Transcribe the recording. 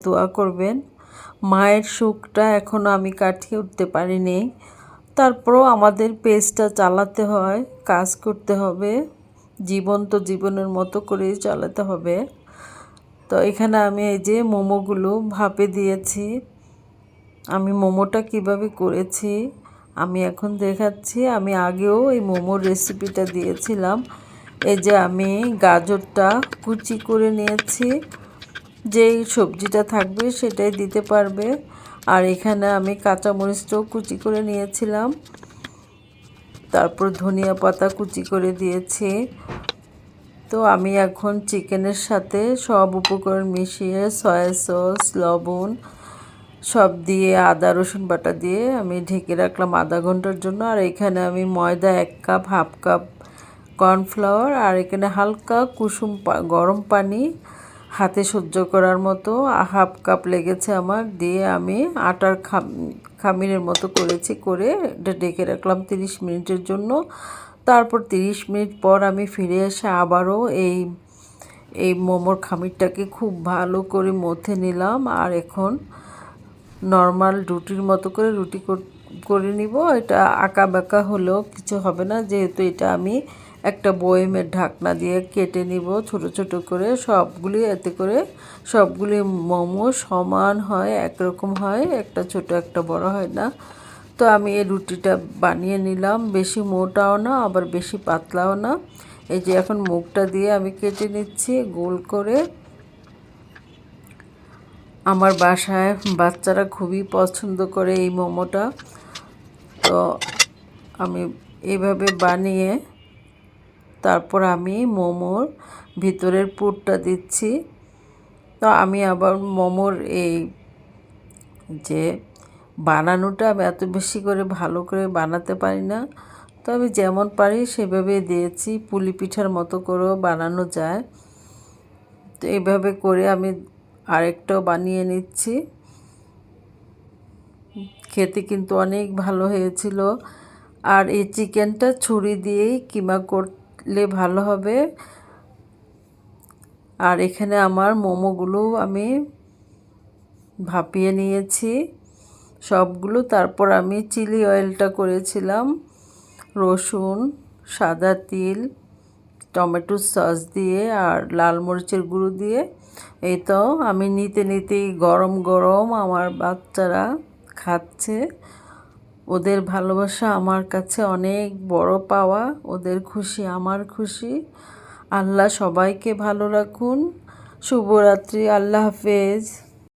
দোয়া করবেন। মায়ের সুখটা এখনও আমি কাটিয়ে উঠতে পারিনি। তারপরও আমাদের পেজটা চালাতে হয়, কাজ করতে হবে, জীবন তো জীবনের মতো করেই চালাতে হবে। তো এখানে আমি এই যে মোমোগুলো ভাপে দিয়েছি। আমি মোমোটা কিভাবে করেছি আমি এখন দেখাচ্ছি। আমি আগেও এই মোমোর রেসিপিটা দিয়েছিলাম। এই যে আমি গাজরটা কুচি করে নিয়েছি, যেই সবজিটা থাকবে সেটাই দিতে পারবে। আর এখানে আমি কাঁচামরিচটাও কুচি করে নিয়েছিলাম, তারপর ধনিয়া পাতা কুচি করে দিয়েছি। তো আমি এখন চিকেনের সাথে সব উপকরণ মিশিয়ে সয়া সস, লবণ সব দিয়ে আদা রসুন বাটা দিয়ে আমি ঢেকে রাখলাম আধা ঘন্টার জন্য। আর এখানে আমি ময়দা 1 কাপ, হাফ কাপ কর্নফ্লাওয়ার, আর এখানে হালকা কুসুম গরম পানি হাতে সহ্য করার মতো হাফ কাপ লেগেছে আমার, দিয়ে আমি আটার খামিরের মতো করেছি, করে এটা ঢেকে রাখলাম 30 মিনিটের জন্য। তারপর 30 মিনিট পর আমি ফিরে এসে আবারও এই মোমোর খামিরটাকে খুব ভালো করে মথে নিলাম। আর এখন নর্মাল রুটির মতো করে রুটি করে নিব। এটা আঁকা বাঁকা হলেও কিছু হবে না, যেহেতু এটা আমি একটা বয়েমের ঢাকনা দিয়ে কেটে নিব ছোট ছোট করে সবগুলি, এতে করে সবগুলি মোমো সমান হয়, একরকম হয়, একটা ছোট একটা বড় হয় না। তো আমি এই রুটিটা বানিয়ে নিলাম, বেশি মোটাও না আবার বেশি পাতলাও না। এই যে এখন মুখটা দিয়ে আমি কেটে নিচ্ছি গোল করে। আমার বাসায় বাচ্চারা খুবই পছন্দ করে এই মোমোটা। তো আমি এইভাবে বানিয়ে তারপর আমি মোমোর ভিতরের পুরটা দিচ্ছি। তো আমি আবার মোমোর এই যে বানানোটা আমি এত বেশি করে ভালো করে বানাতে পারি না, তো আমি যেমন পারি সেভাবে দিয়েছি। পুলি পিঠার মতো করেও বানানো যায়। তো এইভাবে করে আমি আরেকটাও বানিয়ে নিচ্ছি। খেতে কিন্তু অনেক ভালো হয়েছিল। আর এই চিকেনটা ছুরি দিয়েই কিমা করলে ভালো হবে। আর এখানে আমার মোমোগুলো আমি ভাপিয়ে নিয়েছি সবগুলো। তারপর আমি চিলি অয়েলটা করেছিলাম রসুন, সাদা তিল, টমেটো সস দিয়ে আর লাল মরিচের গুঁড়ো দিয়ে। এই তো আমি নিতে নিতেই গরম গরম আমার বাচ্চারা খাচ্ছে। ওদের ভালোবাসা আমার কাছে অনেক বড় পাওয়া, ওদের খুশি আমার খুশি। আল্লাহ সবাইকে ভালো রাখুন। শুভরাত্রি, আল্লাহ হাফেজ।